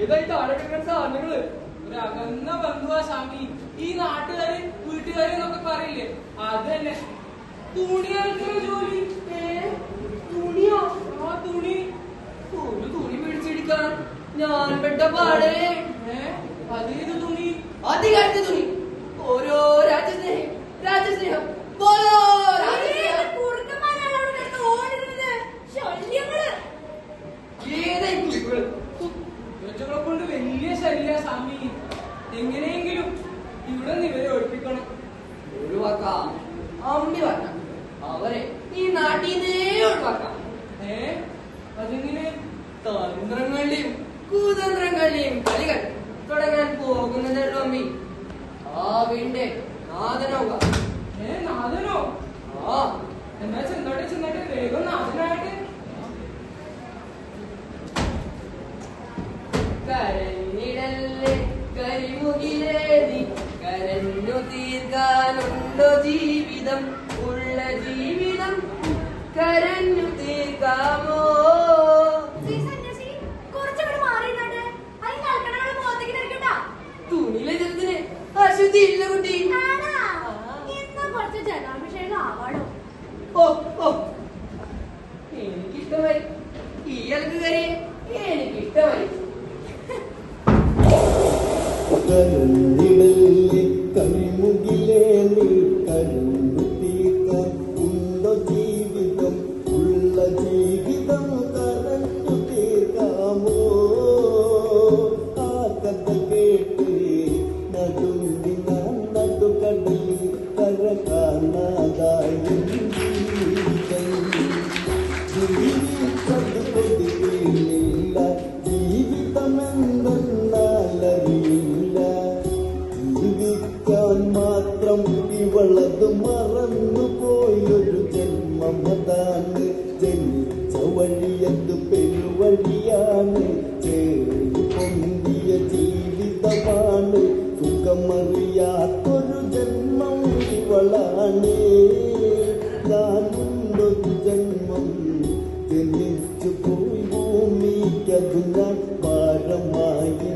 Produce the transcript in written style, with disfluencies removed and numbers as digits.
വലുതായി താഴെ കിടക്കുന്ന സാധനങ്ങള് ഒരു അകന്ന ബന്ധുവാ സ്വാമി. ഈ നാട്ടുകാര് വീട്ടുകാര് എന്നൊക്കെ പറയില്ലേ, അത് തന്നെ. തുണി അലക്കുന്ന ജോലി. തുണിയോ? ആ തുണി. ഒരു തുണി പിടിച്ചെടുക്കാൻ ഞാൻ പെട്ട പാടേ. അതേത് തുണി? അധികാരത്തെ തുണി. ഓരോ രാജ്യസ്നേഹം, രാജ്യസ്നേഹം, ഓരോ കൊണ്ട് വലിയ ശല്യ സ്വാമി. എങ്ങനെയെങ്കിലും ഇവിടെ നിന്ന് ഇവരെ ഒഴിപ്പിക്കണം. ഒഴിവാക്കാം, അമ്മി വാക്കാം, അവരെ ഈ നാട്ടിന്നേ ഒഴിവാക്കാം. അതെങ്ങനെ? തന്ത്രങ്ങളുടെയും കുതന്ത്രങ്ങളുടെയും കളികൾ തുടങ്ങാൻ പോകുന്നതല്ലോ അമ്മി. ആ വീണ്ടേ നാഥനാവുക. നാഥനോ? ആ, എന്നാ ചെന്നോട്ടെ വേഗം നാഥനായിട്ട്. കരഞ്ഞിടല്ലേ കരിമുകിലേതി, കരഞ്ഞു തീർക്കാനുണ്ടോ ജീവിതം? ഉള്ള ജീവിതം കരഞ്ഞു തീർക്കാമോ? തുണിയിലെ ജലത്തിന് അശുദ്ധി ഇല്ല കുട്ടി. എനിക്കിഷ്ടമായി ഈ അലക്ക് കറി, എനിക്കിഷ്ടമായി. കരഞ്ഞിടല്ലേ കരിമുകിലേ നീ, കരഞ്ഞു തീർക്കാൻ ഉണ്ടോ ജീവിതം? ഉള്ള ജീവിതം കരഞ്ഞു തീർക്കാമോ? ആ കഥ കേട്ട് നടുങ്ങി ഞാൻ നടുകടലിൽ കര കാണാതായി. ജീവിച്ചത് കൊതിയില്ല, ജീവിതമെന്തെന്നാലറിയില്ല. ജീവിക്കാൻ മാത്രം ഇവളത് മറന്നു പോയൊരു ജന്മമതാണ്. ജനിച്ച വഴിയത് പെരുവഴിയാണ്, ചേരി പൊന്തിയ ജീവിതമാണ്. സുഖമറിയാത്തൊരു ജന്മം ഇവളാണ്. ഞാനുണ്ടൊരു ജന്മം ജനിച്ചു പോയി ഭൂമിക്കതു ഞാൻ ഭാരമായി